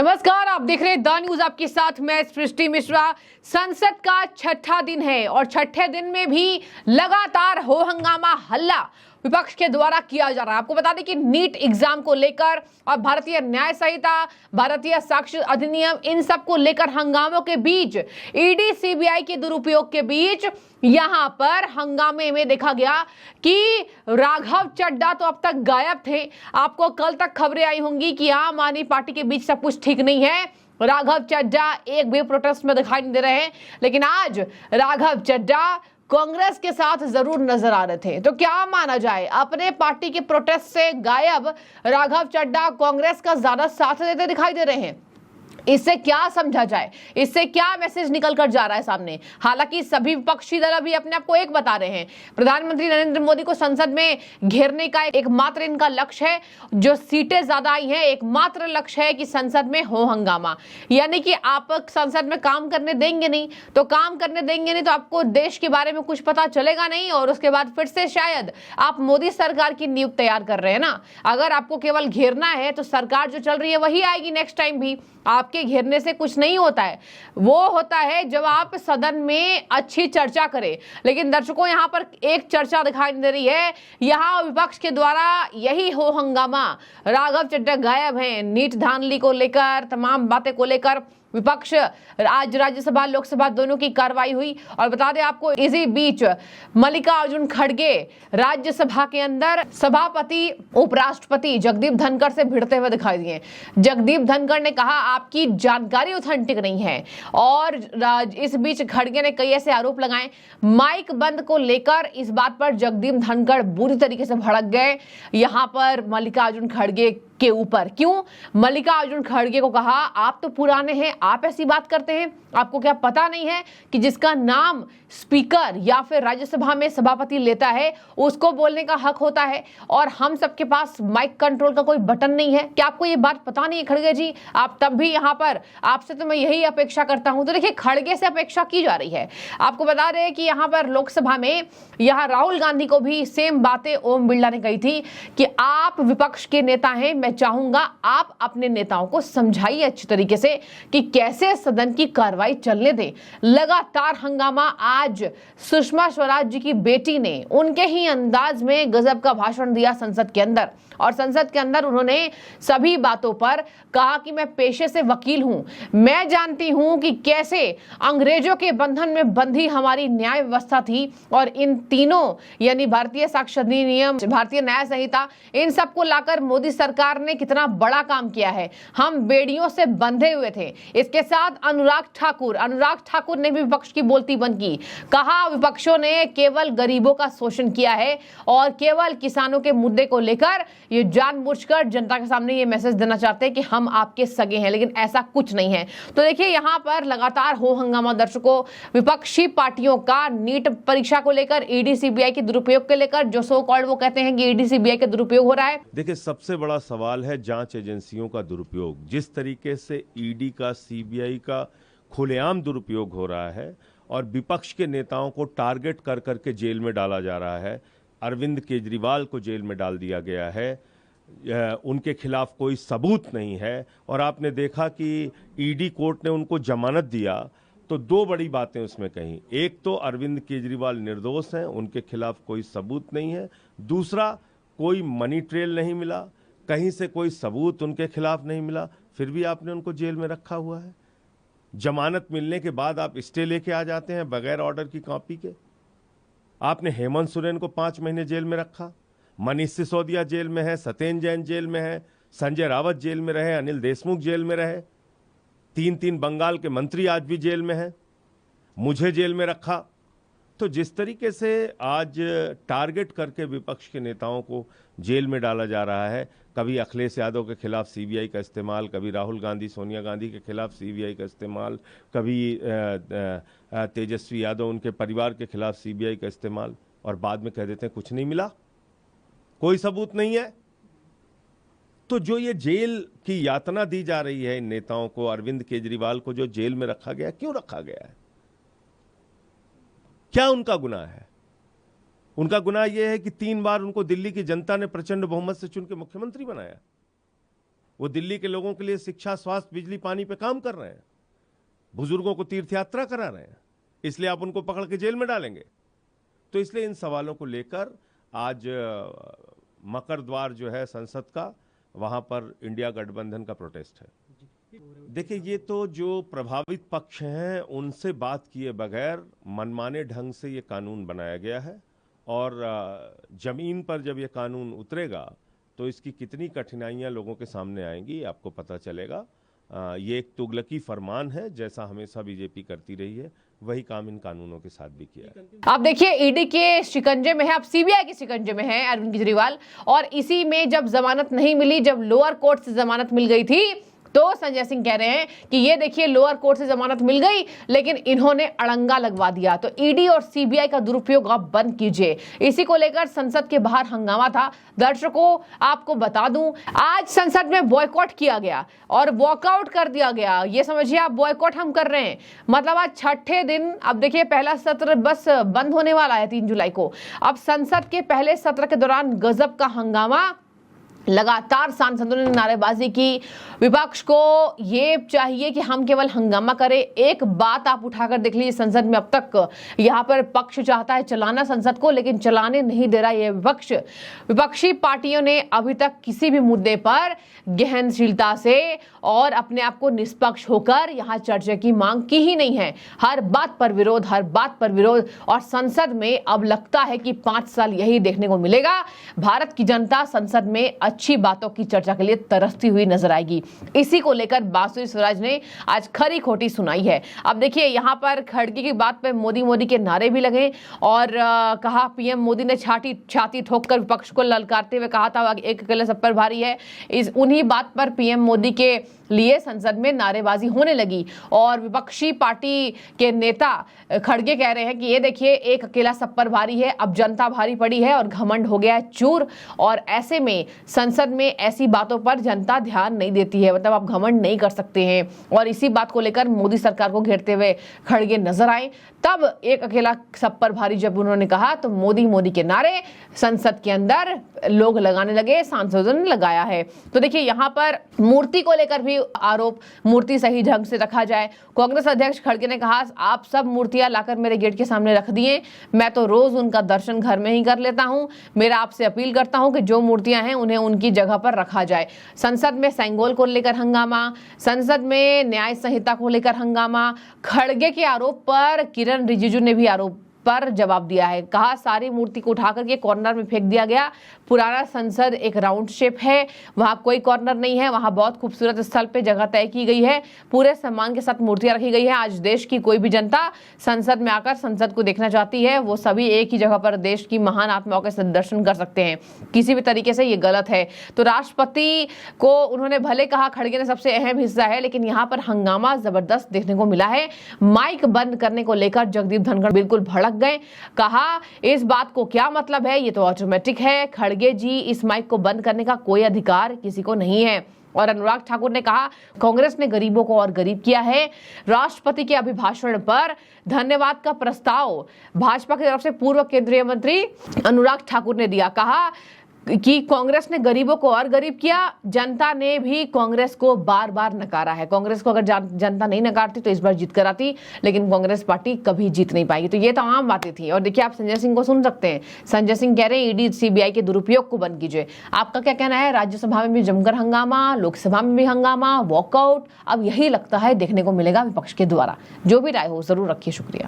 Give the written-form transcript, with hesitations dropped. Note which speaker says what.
Speaker 1: नमस्कार, आप देख रहे हैं द न्यूज। आपके साथ मैं सृष्टि मिश्रा। संसद का छठा दिन है और छठे दिन में भी लगातार हो हंगामा, हल्ला विपक्ष के द्वारा किया जा रहा है। आपको बता दें कि नीट एग्जाम को लेकर और भारतीय न्याय संहिता, भारतीय साक्ष्य अधिनियम, इन सब को लेकर हंगामों के बीच, ईडी सीबीआई के दुरुपयोग के बीच यहां पर हंगामे में देखा गया कि राघव चड्ढा तो अब तक गायब थे। आपको कल तक खबरें आई होंगी कि आम आदमी पार्टी के बीच सब कुछ ठीक नहीं है, राघव चड्ढा एक भी प्रोटेस्ट में दिखाई नहीं दे रहे हैं, लेकिन आज राघव चड्ढा कांग्रेस के साथ जरूर नजर आ रहे थे। तो क्या माना जाए, अपने पार्टी के प्रोटेस्ट से गायब राघव चड्ढा कांग्रेस का ज्यादा साथ देते दिखाई दे रहे हैं। इससे क्या समझा जाए, इससे क्या मैसेज निकल कर जा रहा है सामने। हालांकि सभी विपक्षी दल अभी अपने आप को एक बता रहे हैं। प्रधानमंत्री नरेंद्र मोदी को संसद में घेरने का एकमात्र इनका लक्ष्य है। जो सीटें ज्यादा आई हैं, एकमात्र लक्ष्य है कि संसद में हो हंगामा, यानी कि आप संसद में काम करने देंगे नहीं तो आपको देश के बारे में कुछ पता चलेगा नहीं, और उसके बाद फिर से शायद आप मोदी सरकार की नींव तैयार कर रहे हैं ना। अगर आपको केवल घेरना है तो सरकार जो चल रही है वही आएगी नेक्स्ट टाइम भी। आपके घेरने से कुछ नहीं होता है, वो होता है जब आप सदन में अच्छी चर्चा करें। लेकिन दर्शकों, यहां पर एक चर्चा दिखाई दे रही है, यहां विपक्ष के द्वारा यही हो हंगामा। राघव चड्ढा गायब हैं, नीट धांधली को लेकर, तमाम बातें को लेकर विपक्ष, आज राज्यसभा लोकसभा दोनों की कार्रवाई हुई। और बता दें आपको, इसी बीच मल्लिकार्जुन खड़गे राज्यसभा के अंदर सभापति उपराष्ट्रपति जगदीप धनखड़ से भिड़ते हुए दिखाई दिए। जगदीप धनखड़ ने कहा आपकी जानकारी ऑथेंटिक नहीं है, और इस बीच खड़गे ने कई ऐसे आरोप लगाए माइक बंद को लेकर। इस बात पर जगदीप धनखड़ बुरी तरीके से भड़क गए यहां पर मल्लिकार्जुन खड़गे के ऊपर। क्यों? मल्लिकार्जुन खड़गे को कहा आप तो पुराने हैं, आप ऐसी बात करते हैं, आपको क्या पता नहीं है कि जिसका नाम स्पीकर या फिर राज्यसभा में सभापति लेता है उसको बोलने का हक होता है, और हम सबके पास माइक कंट्रोल का कोई बटन नहीं है। क्या आपको ये बात पता नहीं है खड़गे जी? आप तब भी यहां पर, आपसे तो मैं यही अपेक्षा करता हूं। तो देखिए, खड़गे से अपेक्षा की जा रही है। आपको बता रहे हैं कि यहां पर लोकसभा में यहां राहुल गांधी को भी सेम बातें ओम बिरला ने कही थी कि आप विपक्ष के नेता हैं, मैं चाहूंगा आप अपने नेताओं को समझाइए अच्छी तरीके से कि कैसे सदन की कार्रवाई चलने दें। लगातार हंगामा। आज सुषमा स्वराज जी की बेटी ने उनके ही अंदाज में गजब का भाषण दिया संसद के अंदर, और संसद के अंदर उन्होंने सभी बातों पर कहा कि मैं पेशे से वकील हूं, मैं जानती हूं कि कैसे अंग्रेजों के बंधन में बंधी हमारी न्याय व्यवस्था थी, और इन तीनों यानी भारतीय साक्ष्य अधिनियम, भारतीय न्याय संहिता, इन सबको लाकर मोदी सरकार ने कितना बड़ा काम किया है। हम बेड़ियों से बंधे हुए थे। इसके साथ अनुराग ठाकुर ने भी विपक्ष की बोलती बंद की। कहा विपक्षों ने केवल गरीबों का शोषण किया है और केवल किसानों के मुद्दे को लेकर ये जानबूझकर जनता के सामने ये मैसेज देना चाहते हैं कि हम आपके सगे हैं, लेकिन ऐसा कुछ नहीं है। तो देखिए, यहां पर लगातार हो हंगामा दर्शकों, विपक्षी पार्टियों का नीट परीक्षा को लेकर, ईडी सीबीआई के दुरुपयोग को लेकर, जो सो कॉल्ड वो कहते हैं कि ईडी सीबीआई का दुरुपयोग हो रहा है।
Speaker 2: देखिए, सबसे बड़ा सवाल है जांच एजेंसियों का दुरुपयोग। जिस तरीके से ईडी का, सीबीआई का खुलेआम दुरुपयोग हो रहा है और विपक्ष के नेताओं को टारगेट कर करके जेल में डाला जा रहा है। अरविंद केजरीवाल को जेल में डाल दिया गया है, उनके खिलाफ कोई सबूत नहीं है, और आपने देखा कि ईडी कोर्ट ने उनको जमानत दिया तो दो बड़ी बातें उसमें कहीं। एक तो अरविंद केजरीवाल निर्दोष हैं, उनके खिलाफ कोई सबूत नहीं है। दूसरा, कोई मनी ट्रेल नहीं मिला, कहीं से कोई सबूत उनके खिलाफ नहीं मिला, फिर भी आपने उनको जेल में रखा हुआ है। जमानत मिलने के बाद आप स्टे लेके आ जाते हैं बगैर ऑर्डर की कॉपी के। आपने हेमंत सोरेन को 5 महीने जेल में रखा, मनीष सिसोदिया जेल में है, सत्येंद्र जैन जेल में है, संजय रावत जेल में रहे, अनिल देशमुख जेल में रहे, 3 बंगाल के मंत्री आज भी जेल में हैं, मुझे जेल में रखा। तो जिस तरीके से आज टारगेट करके विपक्ष के नेताओं को जेल में डाला जा रहा है, कभी अखिलेश यादव के खिलाफ सीबीआई का इस्तेमाल, कभी राहुल गांधी, सोनिया गांधी के खिलाफ सीबीआई का इस्तेमाल, कभी तेजस्वी यादव, उनके परिवार के खिलाफ सीबीआई का इस्तेमाल, और बाद में कह देते हैं कुछ नहीं मिला, कोई सबूत नहीं है। तो जो ये जेल की यातना दी जा रही है इन नेताओं को, अरविंद केजरीवाल को जो जेल में रखा गया, क्यों रखा गया है? क्या उनका गुनाह है? उनका गुनाह यह है कि 3 बार उनको दिल्ली की जनता ने प्रचंड बहुमत से चुन के मुख्यमंत्री बनाया। वो दिल्ली के लोगों के लिए शिक्षा, स्वास्थ्य, बिजली, पानी पे काम कर रहे हैं, बुजुर्गों को तीर्थ यात्रा करा रहे हैं, इसलिए आप उनको पकड़ के जेल में डालेंगे? तो इसलिए इन सवालों को लेकर आज मकर द्वार जो है संसद का, वहां पर इंडिया गठबंधन का प्रोटेस्ट है। देखिए, ये तो जो प्रभावित पक्ष हैं उनसे बात किए बगैर मनमाने ढंग से ये कानून बनाया गया है, और जमीन पर जब ये कानून उतरेगा तो इसकी कितनी कठिनाइयां लोगों के सामने आएंगी आपको पता चलेगा। ये एक तुगलकी फरमान है, जैसा हमेशा बीजेपी करती रही है, वही काम इन कानूनों के साथ भी किया है।
Speaker 1: आप देखिए, ईडी के शिकंजे में है, अब सीबीआई के शिकंजे में है अरविंद केजरीवाल, और इसी में जब जमानत नहीं मिली, जब लोअर कोर्ट से जमानत मिल गई थी, तो संजय सिंह कह रहे हैं कि ये देखिए लोअर कोर्ट से जमानत मिल गई लेकिन इन्होंने अड़ंगा लगवा दिया, तो ईडी और सीबीआई का दुरुपयोग आप बंद कीजिए। इसी को लेकर संसद के बाहर हंगामा था। दर्शकों, आपको बता दूं, आज संसद में बॉयकॉट किया गया और वॉकआउट कर दिया गया। ये समझिए आप, बॉयकॉट हम कर रहे हैं, मतलब आज छठे दिन। अब देखिए, पहला सत्र बस बंद होने वाला है 3 जुलाई को। अब संसद के पहले सत्र के दौरान गजब का हंगामा, लगातार सांसदों ने नारेबाजी की। विपक्ष को ये चाहिए कि हम केवल हंगामा करें। एक बात आप उठाकर देख लीजिए, संसद में अब तक यहाँ पर पक्ष चाहता है चलाना संसद को, लेकिन चलाने नहीं दे रहा ये विपक्ष। विपक्षी पार्टियों ने अभी तक किसी भी मुद्दे पर गहनशीलता से और अपने आप को निष्पक्ष होकर यहाँ चर्चा की मांग की ही नहीं है। हर बात पर विरोध, हर बात पर विरोध, और संसद में अब लगता है कि 5 साल यही देखने को मिलेगा। भारत की जनता संसद में अच्छी बातों की चर्चा के लिए तरसती हुई नजर आएगी। इसी को लेकर बासुरी स्वराज ने आज खरी खोटी सुनाई है। अब देखिए, यहाँ पर खड़गे की बात पे मोदी के नारे भी लगे, और कहा, पीएम मोदी ने छाती ठोककर विपक्ष को ललकारते हुए कहा था एक अकेले सब पर भारी है। उन्हीं बात पर पीएम मोदी के लिए संसद में नारेबाजी होने लगी, और विपक्षी पार्टी के नेता खड़गे कह रहे हैं कि ये देखिए एक अकेला सब पर भारी है, अब जनता भारी पड़ी है और घमंड हो गया है चूर, और ऐसे में संसद में ऐसी बातों पर जनता ध्यान नहीं देती है, मतलब आप घमंड नहीं कर सकते हैं। और इसी बात को लेकर मोदी सरकार को घेरते हुए खड़गे नजर आए। तब एक अकेला सब पर भारी जब उन्होंने कहा तो मोदी के नारे संसद के अंदर लोग लगाने लगे, सांसदों ने लगाया है। तो देखिए, यहाँ पर मूर्ति को लेकर भी आरोप, मूर्ति सही ढंग से रखा जाए। कांग्रेस अध्यक्ष खड़गे ने कहा, आप सब मूर्तियां लाकर मेरे गेट के सामने रख दिए, मैं तो रोज उनका दर्शन घर में ही कर लेता हूं। मेरा आपसे अपील करता हूं कि जो मूर्तियां हैं उन्हें उनकी जगह पर रखा जाए। संसद में सेंगोल को लेकर हंगामा, संसद में न्याय संहिता को लेकर हंगामा। खड़गे के आरोप पर किरण रिजिजू ने भी आरोप पर जवाब दिया है। कहा, सारी मूर्ति को उठा करके कॉर्नर में फेंक दिया गया। पुराना संसद एक राउंड शेप है, वहां कोई कॉर्नर नहीं है, वहां बहुत खूबसूरत स्थल पे जगह तय की गई है, पूरे सम्मान के साथ मूर्तियां रखी गई है। आज देश की कोई भी जनता संसद में आकर संसद को देखना चाहती है, वो सभी एक ही जगह पर देश की महान आत्माओं के दर्शन कर सकते हैं। किसी भी तरीके से ये गलत है। तो राष्ट्रपति को उन्होंने भले कहा खड़गे ने सबसे अहम हिस्सा है, लेकिन यहाँ पर हंगामा जबरदस्त देखने को मिला है। माइक बंद करने को लेकर जगदीप धनखड़ बिल्कुल भड़क गए। कहा, इस बात को क्या मतलब है, ये तो ऑटोमेटिक है। खड़गे जी, इस माइक को बंद करने का कोई अधिकार किसी को नहीं है। और अनुराग ठाकुर ने कहा, कांग्रेस ने गरीबों को और गरीब किया है। राष्ट्रपति के अभिभाषण पर धन्यवाद का प्रस्ताव भाजपा की तरफ से पूर्व केंद्रीय मंत्री अनुराग ठाकुर ने दिया। कहा कि कांग्रेस ने गरीबों को और गरीब किया। जनता ने भी कांग्रेस को बार बार नकारा है। कांग्रेस को अगर जनता नहीं नकारती तो इस बार जीत कर आती, लेकिन कांग्रेस पार्टी कभी जीत नहीं पाएगी। तो ये तो आम बातें थी। और देखिए, आप संजय सिंह को सुन सकते हैं। संजय सिंह कह रहे हैं ईडी सीबीआई के दुरुपयोग को बंद कीजिए। आपका क्या कहना है? राज्यसभा में भी जमकर हंगामा, लोकसभा में भी हंगामा, वॉकआउट, अब यही लगता है देखने को मिलेगा विपक्ष के द्वारा। जो भी राय हो जरूर रखिए। शुक्रिया।